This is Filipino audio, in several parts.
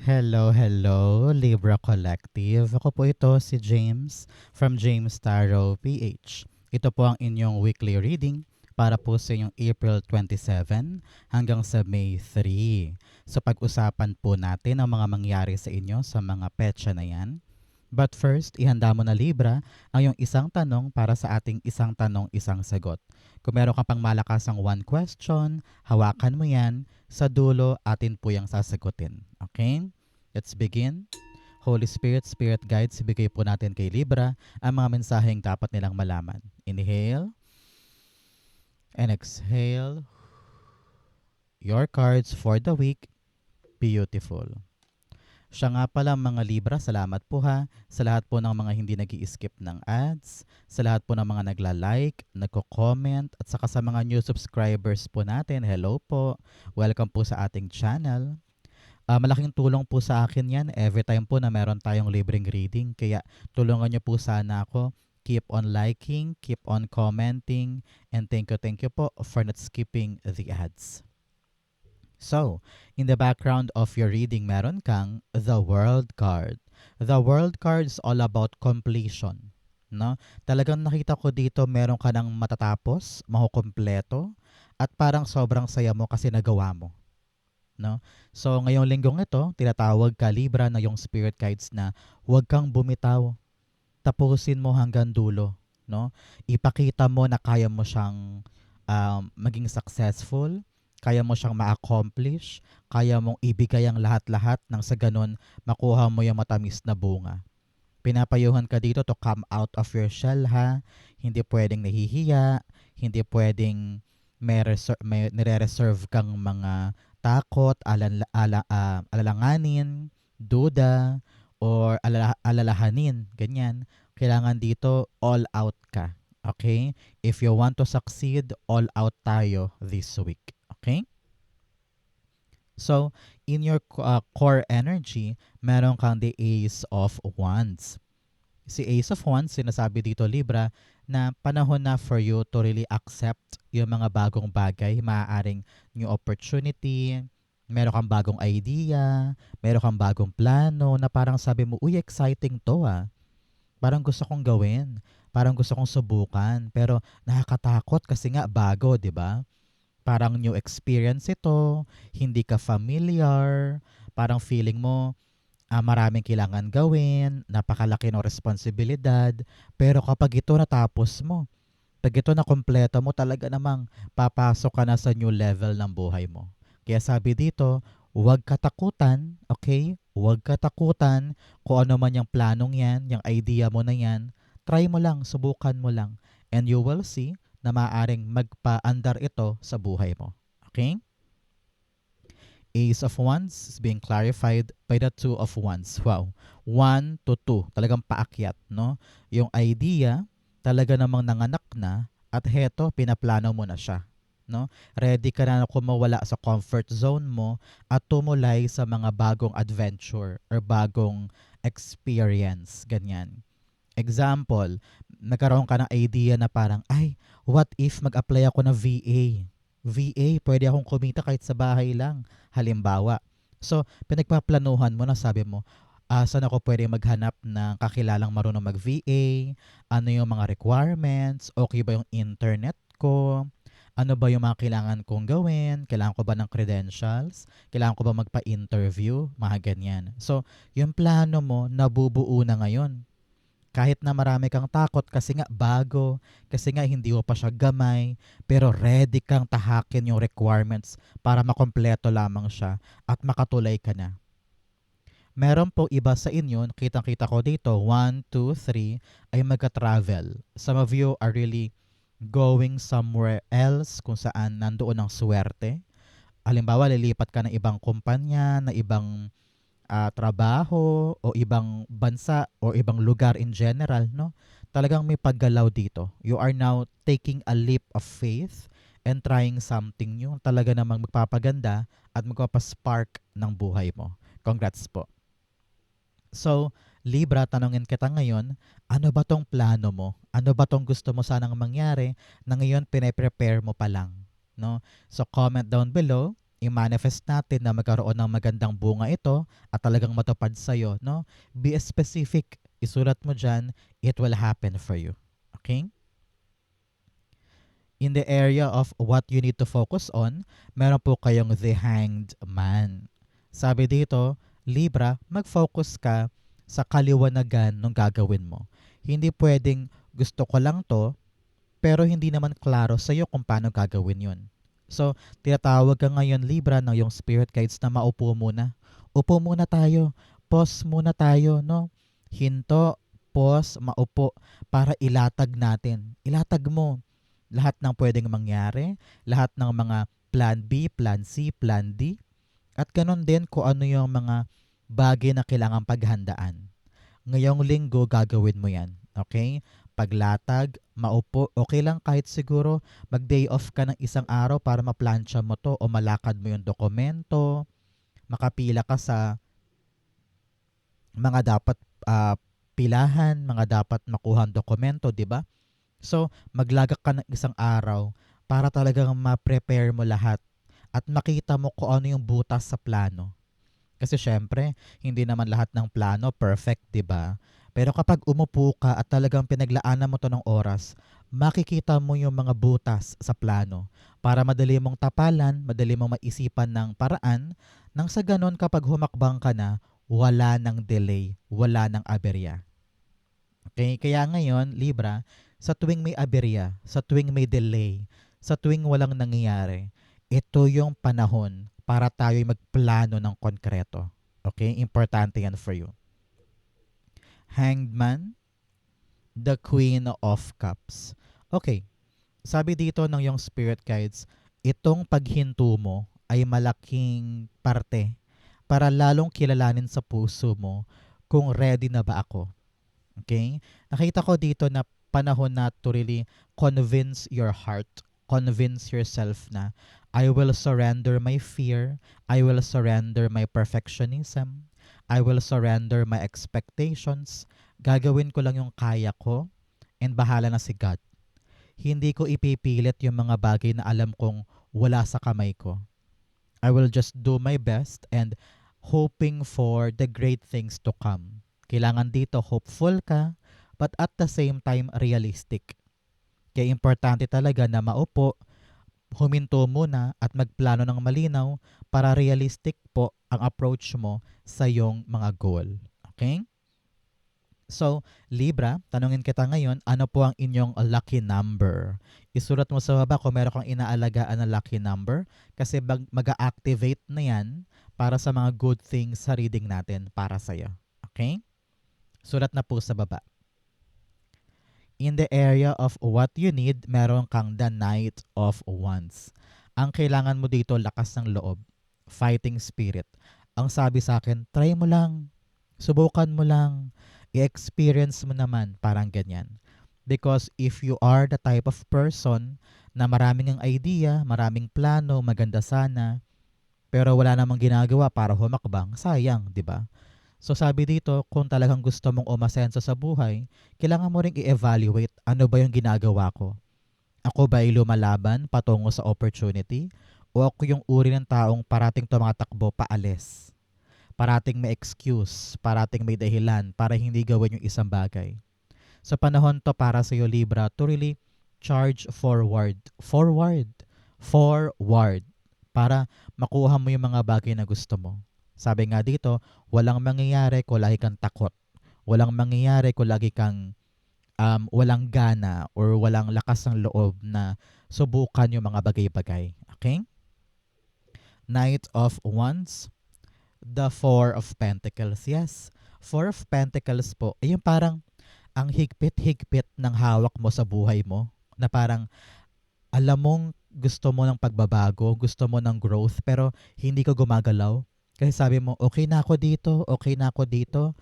Hello, hello, Libra Collective. Ako po ito si James from James Tarot PH. Ito po ang inyong weekly reading para po sa inyong April 27 hanggang sa May 3. So pag-usapan po natin ang mga mangyari sa inyo sa mga petsa na yan. But first, ihanda mo na Libra ang iyong isang tanong para sa ating isang tanong, isang sagot. Kung meron ka pang malakasang one question, hawakan mo yan. Sa dulo, atin po yung sasagutin. Okay? Let's begin. Holy Spirit, Spirit Guides, ibigay po natin kay Libra ang mga mensaheng dapat nilang malaman. Inhale and exhale. Your cards for the week. Beautiful. Siya nga pala mga Libra, salamat po ha sa lahat po ng mga hindi nag-i-skip ng ads, sa lahat po ng mga nagla-like, nagko-comment, at saka sa mga new subscribers po natin, hello po, welcome po sa ating channel. Malaking tulong po sa akin yan every time po na meron tayong libreng reading, kaya tulungan niyo po sana ako. Keep on liking, keep on commenting, and thank you po for not skipping the ads. So, in the background of your reading, meron kang the World card. The World card is all about completion. No? Talagang nakita ko dito meron ka ng matatapos, makukumpleto, at parang sobrang saya mo kasi nagawa mo. No? So, ngayong linggong ito, tinatawag ka Libra na yung spirit guides na huwag kang bumitaw. Tapusin mo hanggang dulo. No? Ipakita mo na kaya mo siyang maging successful, kaya mo siyang ma-accomplish, kaya mong ibigay ang lahat-lahat nang sa ganun makuha mo yung matamis na bunga. Pinapayuhan ka dito to come out of your shell ha. Hindi pwedeng nahihiya, hindi pwedeng may nire-reserve kang mga takot, alalanganin, duda, or alalahanin, ganyan. Kailangan dito all out ka. Okay? If you want to succeed, all out tayo this week. Okay? So, in your core energy, meron kang the Ace of Wands. Si Ace of Wands, sinasabi dito Libra, na panahon na for you to really accept yung mga bagong bagay. Maaaring new opportunity, meron kang bagong idea, meron kang bagong plano na parang sabi mo, uy, exciting to ah. Parang gusto kong gawin, parang gusto kong subukan, pero nakakatakot kasi nga bago, di ba? Parang new experience ito, hindi ka familiar, parang feeling mo maraming kailangan gawin, napakalaki ng responsibilidad, pero kapag ito natapos mo, pag ito na kompleto mo, talaga namang papasok ka na sa new level ng buhay mo. Kaya sabi dito, huwag katakutan, okay? Huwag katakutan kung ano man yung planong yan, yung idea mo na yan. Try mo lang, subukan mo lang. And you will see na maaaring magpa-andar ito sa buhay mo. Okay? Ace of Wands is being clarified by the Two of Wands. Wow. 1 to 2. Talagang paakyat, no? Yung idea, talaga namang nanganak na at heto, pinaplano mo na siya. No? Ready ka na kumawala sa comfort zone mo at tumulay sa mga bagong adventure or bagong experience. Ganyan. Example, nagkaroon ka ng idea na parang, ay, what if mag-apply ako ng VA? VA, pwede akong kumita kahit sa bahay lang. Halimbawa. So, pinagpaplanuhan mo na sabi mo, saan ako pwede maghanap ng kakilalang marunong mag-VA? Ano yung mga requirements? Okay ba yung internet ko? Ano ba yung mga kailangan kong gawin? Kailangan ko ba ng credentials? Kailangan ko ba magpa-interview? Mga ganyan. So, yung plano mo, nabubuo na ngayon. Kahit na marami kang takot kasi nga bago, kasi nga hindi mo pa siya gamay, pero ready kang tahakin yung requirements para makompleto lamang siya at makatulay ka na. Meron po iba sa inyo, kitang-kita ko dito, 1, 2, 3, ay magka-travel. Some of you are really going somewhere else kung saan nandoon ang swerte. Halimbawa, lilipat ka ng ibang kumpanya, na ibang trabaho o ibang bansa o ibang lugar in general, no? Talagang may paggalaw dito. You are now taking a leap of faith and trying something new. Talaga namang magpapaganda at magpapaspark ng buhay mo. Congrats po. So, Libra, tanongin kita ngayon, ano ba tong plano mo? Ano ba tong gusto mo sanang mangyari na ngayon pine-prepare mo pa lang? No? So, comment down below i-manifest natin na magkaroon ng magandang bunga ito at talagang matupad sa'yo, no? Be specific. Isulat mo dyan, it will happen for you. Okay? In the area of what you need to focus on, meron po kayong the hanged man. Sabi dito, Libra, mag-focus ka sa kaliwanagan ng gagawin mo. Hindi pwedeng gusto ko lang to, pero hindi naman klaro sa'yo kung paano gagawin yun. So, tinatawag ka ngayon, Libra, ng yung spirit guides na maupo muna. Upo muna tayo. Pause muna tayo, no? Hinto, pause, maupo para ilatag natin. Ilatag mo lahat ng pwedeng mangyari, lahat ng mga plan B, plan C, plan D, at ganun din kung ano yung mga bagay na kailangang paghandaan. Ngayong linggo, gagawin mo yan. Okay? Paglatag, maupo, okay lang kahit siguro mag-day off ka ng isang araw para maplansya mo to o malakad mo yung dokumento, makapila ka sa mga dapat pilahan, mga dapat makuhang dokumento, di ba? So, maglagak ka ng isang araw para talagang ma-prepare mo lahat at makita mo kung ano yung butas sa plano. Kasi syempre, hindi naman lahat ng plano perfect, 'di ba? Pero kapag umupo ka at talagang pinaglaanan mo 'to ng oras, makikita mo yung mga butas sa plano para madali mong tapalan, madali mong maisipan ng paraan nang sa ganon kapag humakbang ka na, wala ng delay, wala ng aberya. Okay? Kaya ngayon, Libra, sa tuwing may aberya, sa tuwing may delay, sa tuwing walang nangyayari, ito yung panahon para tayo'y magplano ng konkreto. Okay? Importante yan for you. Hanged Man, the Queen of Cups. Okay. Sabi dito ng yung spirit guides, itong paghinto mo ay malaking parte para lalong kilalanin sa puso mo kung ready na ba ako. Okay? Nakita ko dito na panahon na to really convince your heart, convince yourself na I will surrender my fear, I will surrender my perfectionism, I will surrender my expectations. Gagawin ko lang yung kaya ko and bahala na si God. Hindi ko ipipilit yung mga bagay na alam kong wala sa kamay ko. I will just do my best and hoping for the great things to come. Kailangan dito hopeful ka, but at the same time realistic. Kaya importante talaga na maupo, huminto muna at magplano ng malinaw para realistic po ang approach mo sa iyong mga goal. Okay? So, Libra, tanungin kita ngayon, ano po ang inyong lucky number? Isulat mo sa baba kung meron kang inaalagaan na lucky number kasi mag-activate na yan para sa mga good things sa reading natin para sa'yo. Okay? Sulat na po sa baba. In the area of what you need, meron kang the Knight of Wands. Ang kailangan mo dito, lakas ng loob, fighting spirit. Ang sabi sa akin, try mo lang, subukan mo lang, i-experience mo naman, parang ganyan. Because if you are the type of person na maraming ang idea, maraming plano, maganda sana, pero wala namang ginagawa para humakbang, sayang, di ba? So sabi dito, kung talagang gusto mong umasenso sa buhay, kailangan mo ring i-evaluate ano ba yung ginagawa ko. Ako ba ay lumalaban patungo sa opportunity o ako yung uri ng taong parating tumatakbo paalis? Parating may excuse, parating may dahilan para hindi gawin yung isang bagay. Sa panahon to para sa iyo, Libra, to really charge forward. Forward. Forward. Para makuha mo yung mga bagay na gusto mo. Sabi nga dito, walang mangyayari kung lagi kang takot. Walang mangyayari kung lagi kang walang gana or walang lakas ng loob na subukan yung mga bagay-bagay. Okay? Knight of Wands, the Four of Pentacles. Yes, Four of Pentacles po. Yung parang ang higpit-higpit ng hawak mo sa buhay mo na parang alam mong gusto mo ng pagbabago, gusto mo ng growth pero hindi ka gumagalaw. Kasi sabi mo, okay na ako dito, okay na ako dito.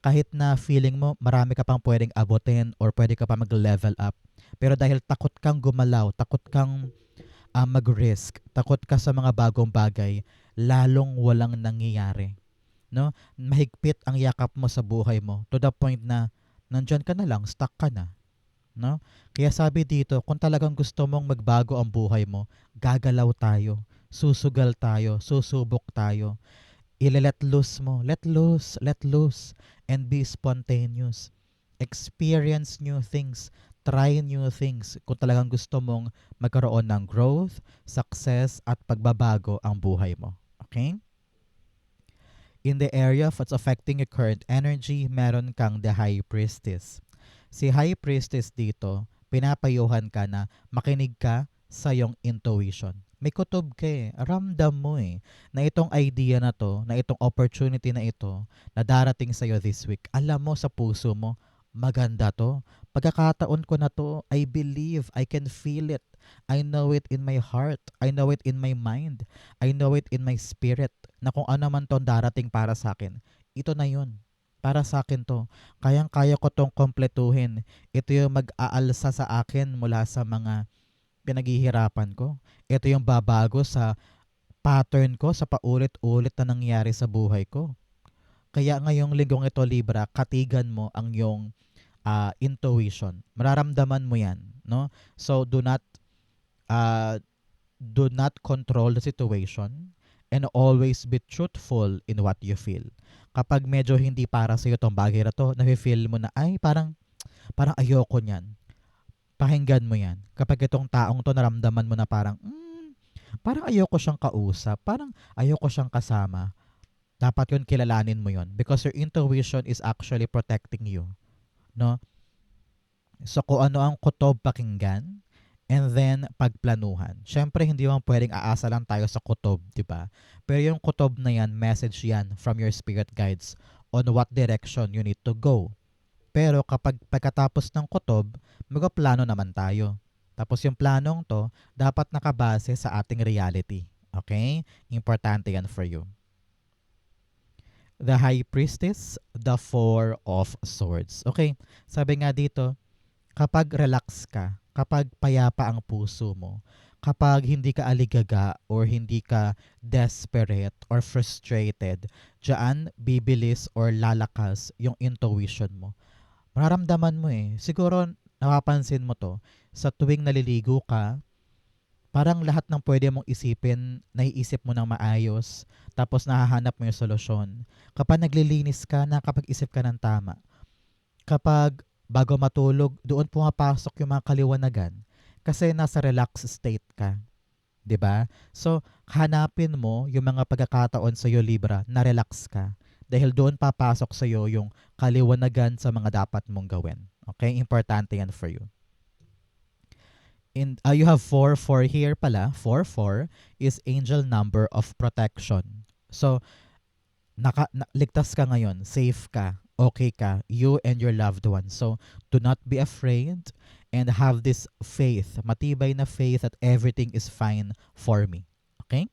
Kahit na feeling mo marami ka pang pwedeng abutin or pwede ka pa mag-level up. Pero dahil takot kang gumalaw, takot kang mag-risk, takot ka sa mga bagong bagay, lalong walang nangyayari. No? Mahigpit ang yakap mo sa buhay mo to the point na nandyan ka na lang, stuck ka na. No? Kaya sabi dito, kung talagang gusto mong magbago ang buhay mo, gagalaw tayo. susugal tayo, susubok tayo. Let loose mo. Let loose. And be spontaneous. Experience new things. Try new things kung talagang gusto mong magkaroon ng growth, success, at pagbabago ang buhay mo. Okay? In the area of what's affecting your current energy, meron kang the High Priestess. Si High Priestess dito, pinapayuhan ka na makinig ka sa iyong intuition. May kutob ka eh. Ramdam mo eh. Na itong idea na to, na itong opportunity na ito, na darating sa'yo this week, alam mo sa puso mo, maganda to. Pagkakataon ko na to, I believe, I can feel it. I know it in my heart. I know it in my mind. I know it in my spirit. Na kung ano man to darating para sa akin, ito na yun. Para sa akin to. Kayang-kaya ko tong kompletuhin. Ito yung mag-aalsa sa akin mula sa mga pinaghihirapan ko. Ito yung babago sa pattern ko, sa paulit-ulit na nangyari sa buhay ko. Kaya ngayong linggong ito, Libra, katigan mo ang yung intuition. Mararamdaman mo yan. No? So, do not control the situation and always be truthful in what you feel. Kapag medyo hindi para sa iyo tong bagay na to, nafe-feel mo na, ay, parang ayoko niyan. Pakinggan mo yan. Kapag itong taong to naramdaman mo na parang ayoko siyang kausap, parang ayoko siyang kasama, dapat yun kilalanin mo yun because your intuition is actually protecting you. No? So kung ano ang kutob pakinggan, and then pagplanuhan. Syempre hindi mo pwedeng aasa lang tayo sa kutob, di ba? Pero yung kutob na yan, message yan from your spirit guides on what direction you need to go. Pero kapag pagkatapos ng kutob, magpaplano naman tayo. Tapos yung planong to, dapat nakabase sa ating reality. Okay? Importante yan for you. The High Priestess, the Four of Swords. Okay, sabi nga dito, kapag relax ka, kapag payapa ang puso mo, kapag hindi ka aligaga or hindi ka desperate or frustrated, diyan bibilis or lalakas yung intuition mo. Mararamdaman mo eh. Siguro napapansin mo to, sa tuwing naliligo ka, parang lahat ng pwede mong isipin, naiisip mo ng maayos, tapos nahahanap mo yung solusyon. Kapag naglilinis ka, nakapag-isip ka ng tama. Kapag bago matulog, doon pumapasok yung mga kaliwanagan kasi nasa relax state ka. 'Di ba? So, hanapin mo yung mga pagkakataon sa iyo, Libra, na relax ka. Dahil doon papasok sa iyo yung kaliwanagan sa mga dapat mong gawin. Okay? Importante yan for you. And you have 4-4 here pala. 4-4 is angel number of protection. So, ligtas ka ngayon, safe ka, okay ka, you and your loved ones. So, do not be afraid and have this faith, matibay na faith that everything is fine for me. Okay?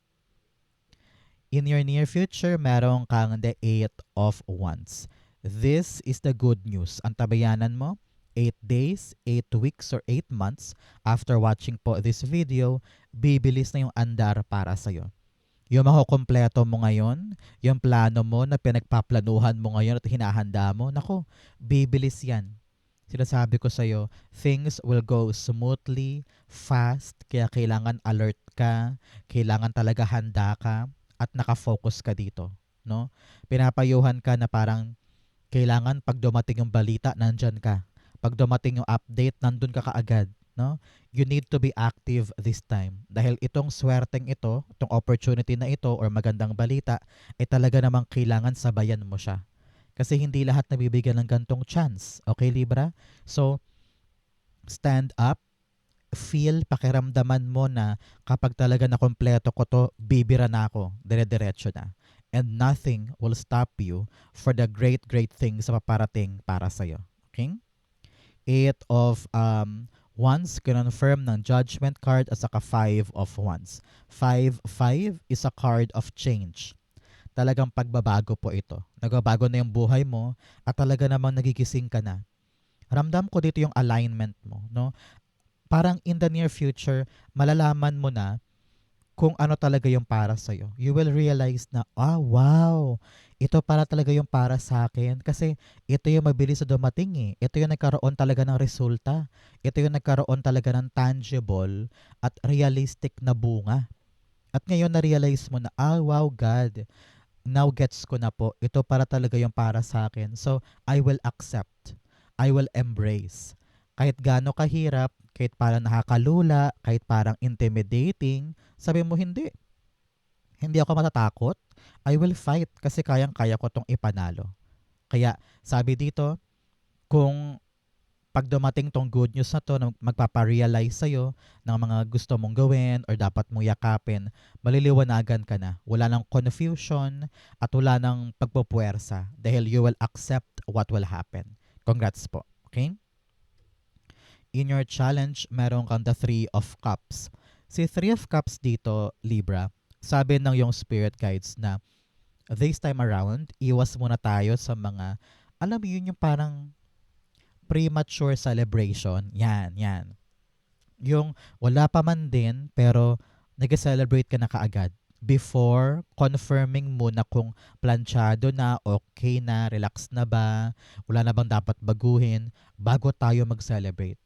In your near future, meron kang the 8 of Wands. This is the good news. Ang tabayanan mo, 8 days, 8 weeks, or 8 months after watching po this video, bibilis na yung andar para sa'yo. Yung makukompleto mo ngayon, yung plano mo na pinagpaplanuhan mo ngayon at hinahanda mo, nako, bibilis yan. Sinasabi ko sa'yo, things will go smoothly, fast, kaya kailangan alert ka, kailangan talaga handa ka, at nakafocus ka dito. No? Pinapayuhan ka na parang kailangan pag dumating yung balita, nandyan ka. Pag dumating yung update, nandun ka kaagad. No? You need to be active this time. Dahil itong swerteng ito, itong opportunity na ito or magandang balita, ay talaga namang kailangan sabayan mo siya. Kasi hindi lahat nabibigyan ng gantong chance. Okay, Libra? So, stand up, feel, pakiramdaman mo na kapag talaga nakompleto ko to, bibira na ako, dire-diretso na. And nothing will stop you for the great, great things na paparating para sa'yo. Okay? 8 of Wands, confirm ng Judgment card at saka 5 of Wands. 5 is a card of change. Talagang pagbabago po ito. Nagbabago na yung buhay mo at talaga namang nagigising ka na. Ramdam ko dito yung alignment mo. No? Parang in the near future, malalaman mo na kung ano talaga yung para sa'yo. You will realize na, wow, ito para talaga yung para sa akin. Kasi ito yung mabilis na dumating eh. Ito yung nagkaroon talaga ng resulta. Ito yung nagkaroon talaga ng tangible at realistic na bunga. At ngayon na-realize mo na, wow God, now gets ko na po, ito para talaga yung para sa akin. So, I will accept. I will embrace. Kahit gaano kahirap, kahit parang nakakalula, kahit parang intimidating, sabi mo, hindi ako matatakot. I will fight kasi kayang-kaya ko tong ipanalo. Kaya, sabi dito, kung pag dumating tong good news na to, na magpaparealize sa'yo ng mga gusto mong gawin or dapat mong yakapin, maliliwanagan ka na. Wala nang confusion at wala nang pagpupuwersa dahil you will accept what will happen. Congrats po. Okay? In your challenge, meron kang the Three of Cups. Si Three of Cups dito, Libra, sabi ng yung spirit guides na this time around, iwas muna tayo sa mga, alam mo yun yung parang premature celebration. Yan. Yung wala pa man din, pero nag-celebrate ka na kaagad. Before confirming muna kung planchado na, okay na, relax na ba, wala na bang dapat baguhin, bago tayo mag-celebrate.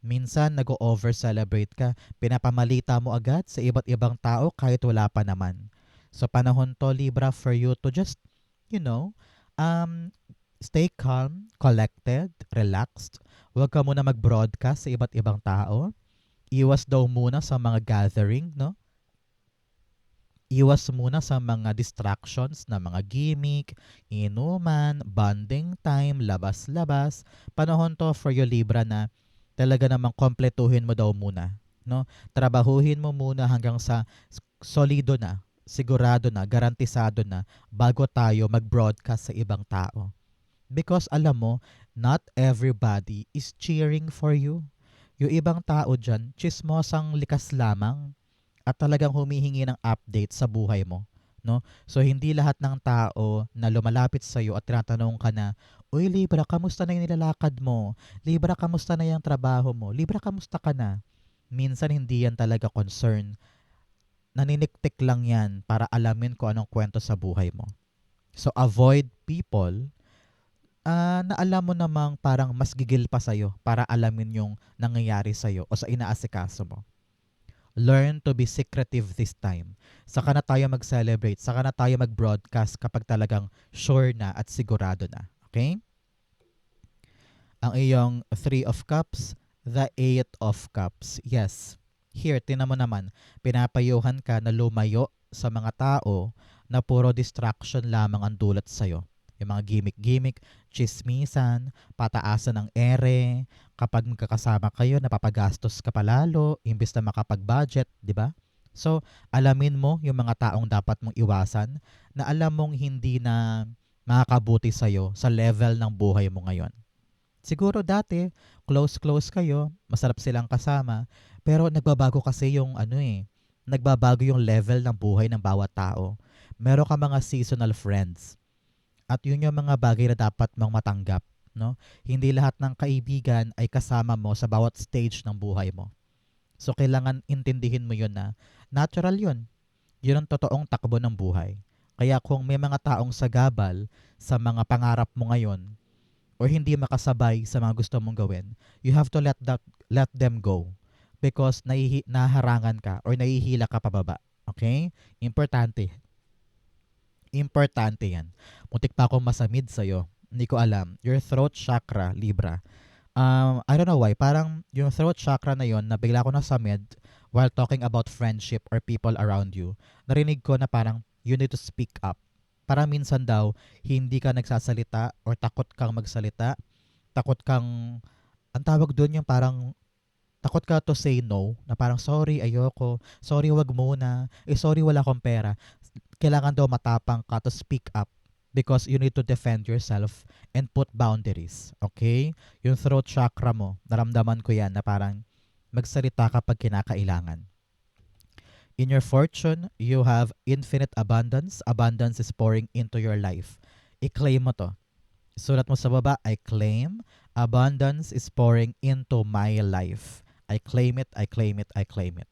Minsan, nag-over-celebrate ka, pinapamalita mo agad sa iba't ibang tao kahit wala pa naman. So, panahon to, Libra, for you to just, you know, um, stay calm, collected, relaxed. Huwag ka muna mag-broadcast sa iba't ibang tao. Iwas daw muna sa mga gathering, no? Iwas muna sa mga distractions na mga gimmick, inuman, bonding time, labas-labas. Panahon to for you, Libra, na talaga namang kompletuhin mo daw muna. No? Trabahuhin mo muna hanggang sa solido na, sigurado na, garantisado na bago tayo mag-broadcast sa ibang tao. Because alam mo, not everybody is cheering for you. Yung ibang tao dyan, chismosang likas lamang at talagang humihingi ng update sa buhay mo. No? So, hindi lahat ng tao na lumalapit sa iyo at tinatanong ka na, Uy, Libra, kamusta na yung nilalakad mo? Libra, kamusta na yung trabaho mo? Libra, kamusta ka na? Minsan, hindi yan talaga concern. Naniniktik lang yan para alamin kung anong kwento sa buhay mo. So, avoid people na alam mo namang parang mas gigil pa sa'yo para alamin yung nangyayari sa'yo o sa inaasikaso mo. Learn to be secretive this time. Saka na tayo mag-celebrate, saka na tayo mag-broadcast kapag talagang sure na at sigurado na. Okay? Ang iyong Three of Cups, the Eight of Cups. Yes. Here, tinan mo naman, pinapayuhan ka na lumayo sa mga tao na puro distraction lamang ang dulot sa'yo. Yung mga gimmick-gimmick, chismisan, pataasan ng ere, kapag magkakasama kayo, napapagastos ka palalo, imbes na makapag-budget, di ba? So, alamin mo yung mga taong dapat mong iwasan na alam mong hindi na makakabuti sa'yo sa level ng buhay mo ngayon. Siguro dati, close kayo, masarap silang kasama, pero nagbabago kasi yung nagbabago yung level ng buhay ng bawat tao. Meron ka mga seasonal friends. At yun yung mga bagay na dapat mong matanggap. No? Hindi lahat ng kaibigan ay kasama mo sa bawat stage ng buhay mo. So, kailangan intindihin mo yun na natural yun. Yun ang totoong takbo ng buhay. Kaya kung may mga taong sagabal sa mga pangarap mo ngayon or hindi makasabay sa mga gusto mong gawin, you have to let them go because naharangan ka or nahihila ka pababa. Okay? Importante. Importante yan. Muntik pa akong masamid sa'yo. Hindi ko alam. Your throat chakra, Libra. I don't know why. Parang yung throat chakra na yon, nabigla ko nasamid while talking about friendship or people around you. Narinig ko na parang you need to speak up. Parang minsan daw, hindi ka nagsasalita or takot kang magsalita. Takot kang, ang tawag doon yung parang takot ka to say no, na parang sorry, ayoko, sorry, wag muna, sorry, wala akong pera. Kailangan daw matapang ka to speak up because you need to defend yourself and put boundaries. Okay? Yung throat chakra mo, naramdaman ko yan na parang magsalita kapag kinakailangan. In your fortune, you have infinite abundance. Abundance is pouring into your life. I-claim mo to. Sulat mo sa baba, I claim abundance is pouring into my life. I claim it, I claim it, I claim it.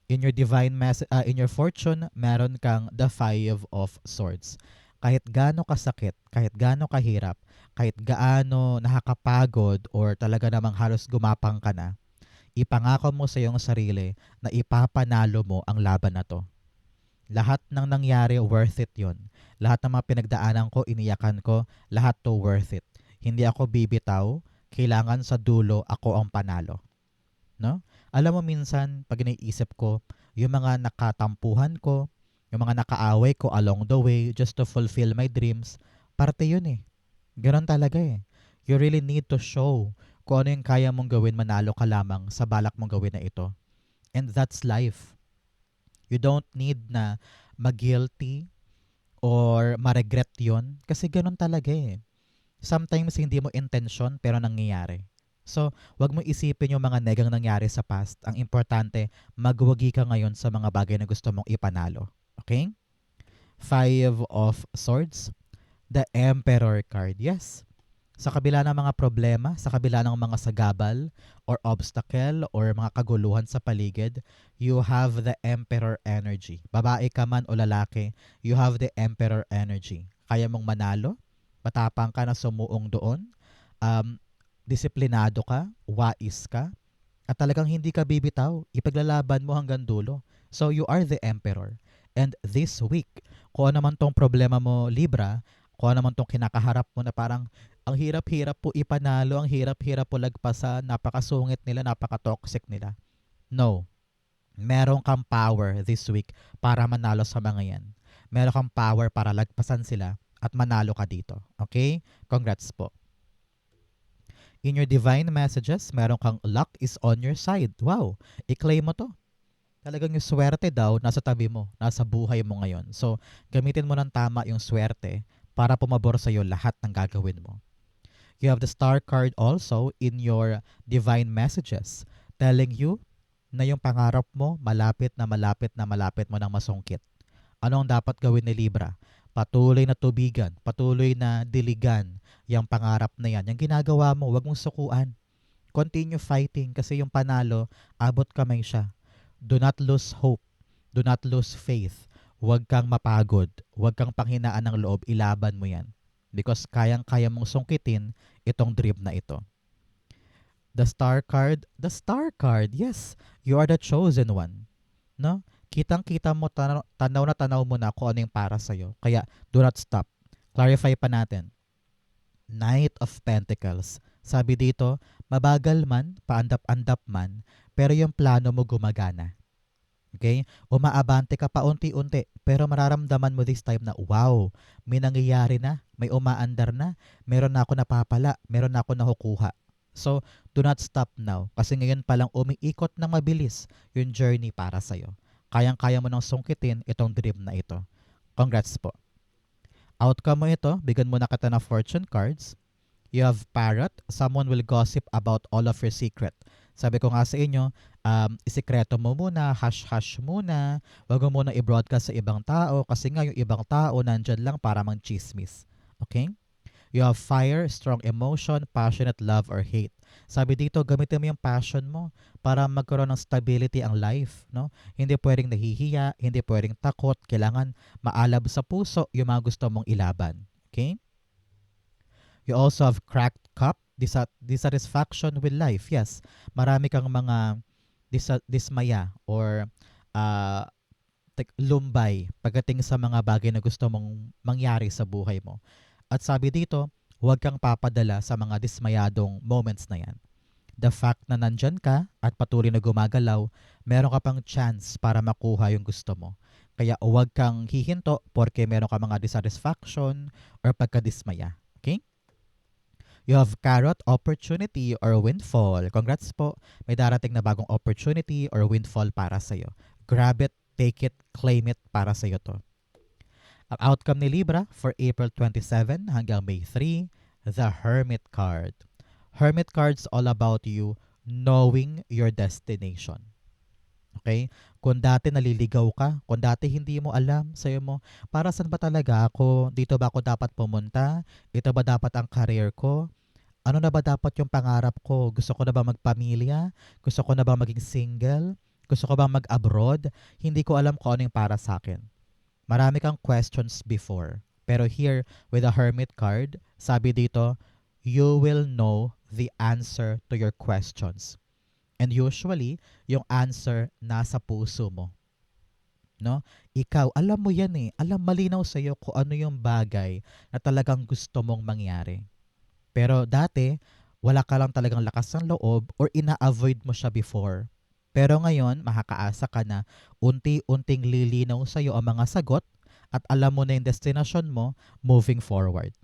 In your in your fortune, meron kang the Five of Swords. Kahit gaano kasakit, kahit gaano kahirap, kahit gaano nakakapagod or talaga namang halos gumapang ka na, Ipangako mo sa iyong sarili na ipapanalo mo ang laban na to. Lahat ng nangyari, worth it yon. Lahat ng mga pinagdaanan ko, iniyakan ko, lahat to worth it. Hindi ako bibitaw, kailangan sa dulo ako ang panalo. No? Alam mo minsan, pag iniisip ko, yung mga nakatampuhan ko, yung mga nakaaway ko along the way just to fulfill my dreams, parte yun eh. Ganon talaga eh. You really need to show kung ano yung kaya mong gawin, manalo ka lamang sa balak mong gawin na ito. And that's life. You don't need na mag-guilty or ma-regret yun kasi ganun talaga eh. Sometimes hindi mo intention pero nangyayari. So, wag mo isipin yung mga negang nangyari sa past. Ang importante, magwagi ka ngayon sa mga bagay na gusto mong ipanalo. Okay? Five of Swords. The Emperor card. Yes. Sa kabila ng mga problema, sa kabila ng mga sagabal or obstacle or mga kaguluhan sa paligid, you have the Emperor energy. Babae ka man o lalaki, you have the Emperor energy. Kaya mong manalo, matapang ka na sumuong doon, disiplinado ka, wais ka, at talagang hindi ka bibitaw, ipaglalaban mo hanggang dulo. So you are the Emperor. And this week, kung ano man tong problema mo, Libra, kung ano man tong kinakaharap mo na parang ang hirap-hirap po ipanalo, ang hirap-hirap po lagpasan, napakasungit nila, napaka-toxic nila. No. Meron kang power this week para manalo sa mga yan. Meron kang power para lagpasan sila at manalo ka dito. Okay? Congrats po. In your divine messages, meron kang luck is on your side. Wow, i-claim mo to. Talagang yung swerte daw nasa tabi mo, nasa buhay mo ngayon. So, gamitin mo ng tama yung swerte para pumabor sa iyo lahat ng gagawin mo. You have the star card also in your divine messages telling you na yung pangarap mo malapit na malapit na malapit mo nang masungkit. Ano ang dapat gawin ni Libra? Patuloy na tubigan, patuloy na diligan yung pangarap na yan. Yung ginagawa mo, wag mong sukuan. Continue fighting kasi yung panalo, abot kamay siya. Do not lose hope. Do not lose faith. Huwag kang mapagod. Huwag kang panghinaan ng loob. Ilaban mo yan. Because kayang-kaya mong sungkitin itong dream na ito. The star card, yes, you are the chosen one. No? Kitang-kita mo, tanaw na tanaw mo na kung ano yung para sa'yo. Kaya, do not stop. Clarify pa natin. Knight of Pentacles. Sabi dito, mabagal man, paandap-andap man, pero yung plano mo gumagana. Okay? Umaabante ka pa unti-unti, pero mararamdaman mo this time na, wow, may nangyayari na, may umaandar na, meron na ako napapala, meron na ako nakukuha. So, do not stop now. Kasi ngayon palang umiikot ng mabilis yung journey para sa'yo. Kayang-kaya mo nang sungkitin itong dream na ito. Congrats po. Outcome mo ito, bigyan mo na kita ng fortune cards. You have Parrot. Someone will gossip about all of your secret. Sabi ko nga sa inyo, isikreto mo muna, hush-hush muna. Huwag mo muna i-broadcast sa ibang tao kasi nga yung ibang tao nandyan lang para mang-chismis. Okay? You have Fire, strong emotion, passionate love or hate. Sabi dito, gamitin mo yung passion mo para magkaroon ng stability ang life. No? Hindi pwedeng nahihiya, hindi pwedeng takot. Kailangan maalab sa puso yung mga gusto mong ilaban. Okay? You also have Cracked Cup, dissatisfaction with life. Yes, marami kang mga dismaya or lumbay pagdating sa mga bagay na gusto mong mangyari sa buhay mo. At sabi dito, huwag kang papadala sa mga dismayadong moments na yan. The fact na nandyan ka at patuloy na gumagalaw, meron ka pang chance para makuha yung gusto mo. Kaya huwag kang hihinto porque meron ka mga dissatisfaction or pagkadismaya. Okay? You have Carrot, opportunity or windfall. Congrats po. May darating na bagong opportunity or windfall para sa'yo. Grab it, take it, claim it para sa'yo to. Ang outcome ni Libra for April 27 hanggang May 3, the Hermit card. Hermit card's all about you knowing your destination. Okay? Kung dati naliligaw ka, kung dati hindi mo alam, sa'yo mo, para saan ba talaga ako? Dito ba ako dapat pumunta? Ito ba dapat ang career ko? Ano na ba dapat yung pangarap ko? Gusto ko na ba magpamilya? Gusto ko na ba maging single? Gusto ko ba mag-abroad? Hindi ko alam kung ano yung para sa akin. Marami kang questions before. Pero here, with a Hermit card, sabi dito, you will know the answer to your questions. And usually, yung answer nasa puso mo. No? Ikaw, alam mo yan eh. Alam malinaw sa'yo kung ano yung bagay na talagang gusto mong mangyari. Pero dati, wala ka lang talagang lakas ng loob or ina-avoid mo siya before. Pero ngayon, makakaasa ka na unti-unting lilinaw sa'yo ang mga sagot at alam mo na yung destination mo moving forward.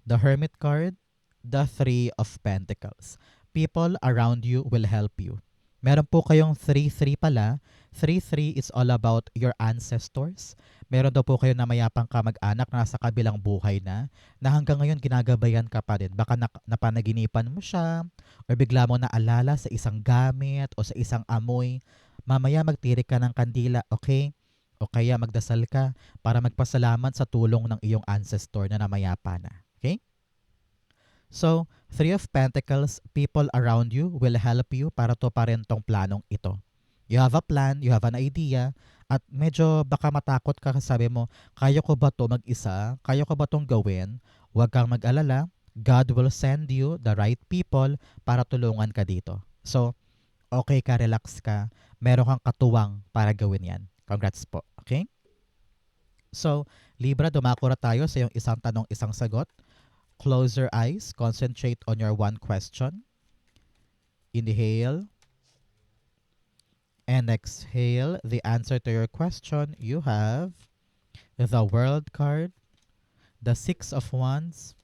The Hermit card, the Three of Pentacles. People around you will help you. Meron po kayong 3-3 pala. 3-3 is all about your ancestors. Meron daw po kayo na mayapang kamag-anak na nasa kabilang buhay na hanggang ngayon ginagabayan ka pa din. Baka napanaginipan mo siya or bigla mo naalala sa isang gamit o sa isang amoy. Mamaya magtirik ka ng kandila, okay? O kaya magdasal ka para magpasalamat sa tulong ng iyong ancestor na namayapa na. Okay? So, Three of Pentacles, people around you will help you para to pa rin tong planong ito. You have a plan, you have an idea, at medyo baka matakot ka kasi sabi mo, kaya ko ba to mag-isa? Kaya ko ba tong gawin? Huwag kang mag-alala. God will send you the right people para tulungan ka dito. So, okay ka, relax ka. Meron kang katuwang para gawin yan. Congrats po. Okay? So, Libra, dumako na tayo sa yung isang tanong, isang sagot. Close your eyes. Concentrate on your one question. Inhale. And exhale. The answer to your question, you have the World card, the Six of Wands,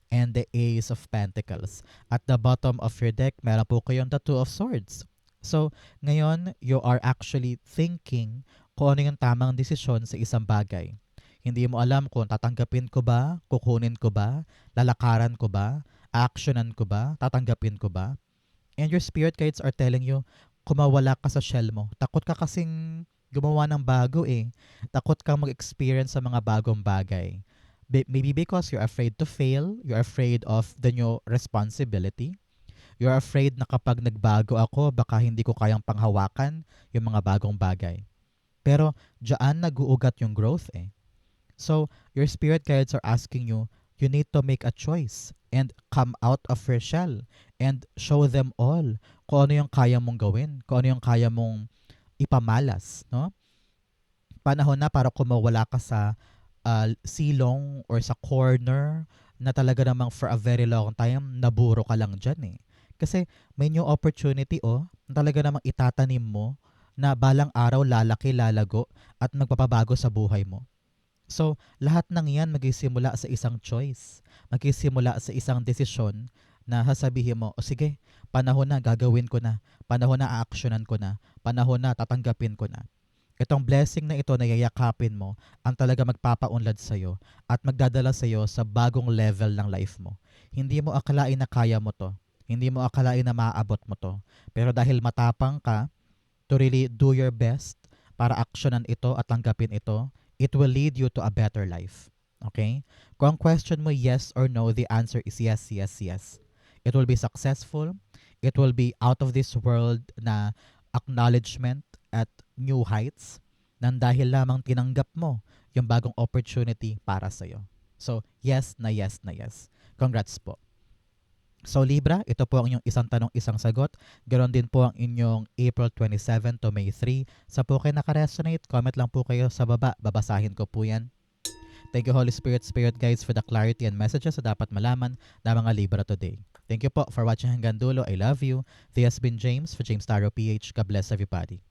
and the Ace of Pentacles. At the bottom of your deck, meron po kayong the Two of Swords. So, ngayon, you are actually thinking kung ano yung tamang desisyon sa isang bagay. Hindi mo alam kung tatanggapin ko ba, kukunin ko ba, lalakaran ko ba, actionan ko ba, tatanggapin ko ba. And your spirit guides are telling you, kumawala ka sa shell mo. Takot ka kasing gumawa ng bago eh. Takot kang mag-experience sa mga bagong bagay. Maybe because you're afraid to fail, you're afraid of the new responsibility, you're afraid na kapag nagbago ako, baka hindi ko kayang panghawakan yung mga bagong bagay. Pero diyan nag-uugat yung growth eh. So, your spirit guides are asking you, you need to make a choice and come out of your shell and show them all kung ano yung kaya mong gawin, kung ano yung kaya mong ipamalas, no? Panahon na para kumawala ka sa silong or sa corner na talaga namang for a very long time naburo ka lang dyan eh. Kasi may new opportunity na talaga namang itatanim mo na balang araw lalaki, lalago at magpapabago sa buhay mo. So, lahat ng yan magsisimula sa isang choice. Magsisimula sa isang desisyon na sasabihin mo, o sige, panahon na, gagawin ko na. Panahon na, a-actionan ko na. Panahon na, tatanggapin ko na. Itong blessing na ito na yayakapin mo ang talaga magpapaunlad sa'yo at magdadala sa'yo sa bagong level ng life mo. Hindi mo akalain na kaya mo to. Hindi mo akalain na maaabot mo to. Pero dahil matapang ka to really do your best para actionan ito at tanggapin ito, it will lead you to a better life. Okay? Kung ang question mo yes or no, the answer is yes, yes, yes. It will be successful. It will be out of this world na acknowledgement at new heights nang dahil lamang tinanggap mo yung bagong opportunity para sa'yo. So, yes na yes na yes. Congrats po. So Libra, ito po ang inyong isang tanong, isang sagot. Ganon din po ang inyong April 27 to May 3. Sa po kayo nakaresonate, comment lang po kayo sa baba. Babasahin ko po yan. Thank you Holy Spirit, Spirit Guides for the clarity and messages na dapat malaman ng mga Libra today. Thank you po for watching hanggang dulo. I love you. This has been James for James Taro PH. God bless everybody.